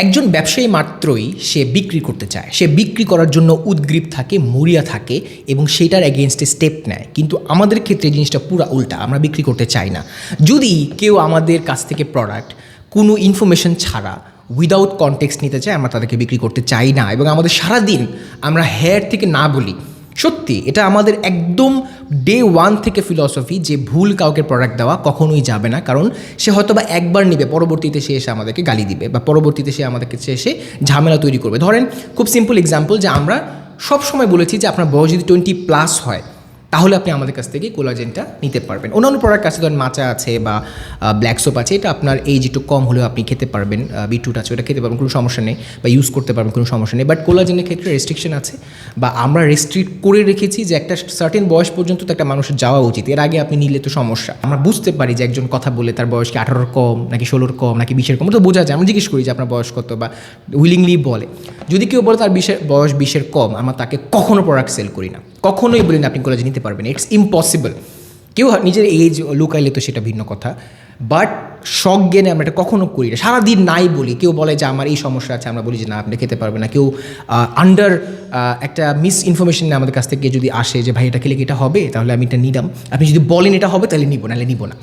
একজন ব্যবসায়ী মাত্রই সে বিক্রি করতে চায়, সে বিক্রি করার জন্য উদগ্রীব থাকে, মরিয়া থাকে এবং সেটার এগেনস্টে স্টেপ নেয়। কিন্তু আমাদের ক্ষেত্রে জিনিসটা পুরো উল্টা, আমরা বিক্রি করতে চাই না। যদি কেউ আমাদের কাছ থেকে প্রোডাক্ট কোনো ইনফরমেশন ছাড়া উইদাউট কনটেক্সট নিতে চায়, আমরা তাদেরকে বিক্রি করতে চাই না। এবং আমাদের সারাদিন আমরা হেয়ার থেকে না বলি, সত্যি এটা আমাদের একদম ডে ওয়ান থেকে ফিলসফি যে ভুল কাউকে প্রোডাক্ট দেওয়া কখনোই যাবে না। কারণ সে হয়তো বা একবার নেবে, পরবর্তীতে সে এসে আমাদেরকে গালি দিবে বা পরবর্তীতে সে আমাদের কাছে এসে ঝামেলা তৈরি করবে। ধরেন খুব সিম্পল এক্সাম্পল, যে আমরা সব সময় বলেছি যে আপনার বয়স যদি 20+ হয় তাহলে আপনি আমাদের কাছ থেকে কোলাজেনটা নিতে পারবেন। অন্যান্য প্রোডাক্ট আছে, ধরেন মাচা আছে বা ব্ল্যাক সোপ আছে, এটা আপনার এইজ একটু কম হলেও আপনি খেতে পারবেন। বিটরুট আছে, ওটা খেতে পারবেন, কোনো সমস্যা নেই, বা ইউজ করতে পারবেন, কোনো সমস্যা নেই। বাট কোলাজেনের ক্ষেত্রে রেস্ট্রিকশন আছে, বা আমরা রেস্ট্রিক্ট করে রেখেছি যে একটা সার্টেন বয়স পর্যন্ত তো একটা মানুষের যাওয়া উচিত, এর আগে আপনি নিলে তো সমস্যা। আমরা বুঝতে পারি যে একজন কথা বলে তার বয়স কি 18 কম নাকি 16 কম নাকি 20 কম, তো বোঝা যায়। আমরা জিজ্ঞেস করি যে আপনার বয়স কত, বা উইলিংলি বলে। যদি কেউ বলে তার বয়স 20 কম, আমরা তাকে কখনো প্রোডাক্ট সেল করি না, কখনোই বলি না আপনি কোলাজেন নিতে পারবেন, ইটস ইম্পসিবল। কেউ নিজের এজ লুকাইলে তো সেটা ভিন্ন কথা, বাট শখ জ্ঞানে আমরা এটা কখনো করি না, সারাদিন নাই বলি। কেউ বলে যে আমার এই সমস্যা আছে, আমরা বলি যে না আপনি খেতে পারবেন না। কেউ আন্ডার একটা মিস ইনফরমেশন আমাদের কাছ থেকে যদি আসে যে ভাই এটা খেলে কি এটা হবে, তাহলে আমি এটা নিলাম, আপনি যদি বলেন এটা হবে তাহলে নিব, নাহলে নিব না।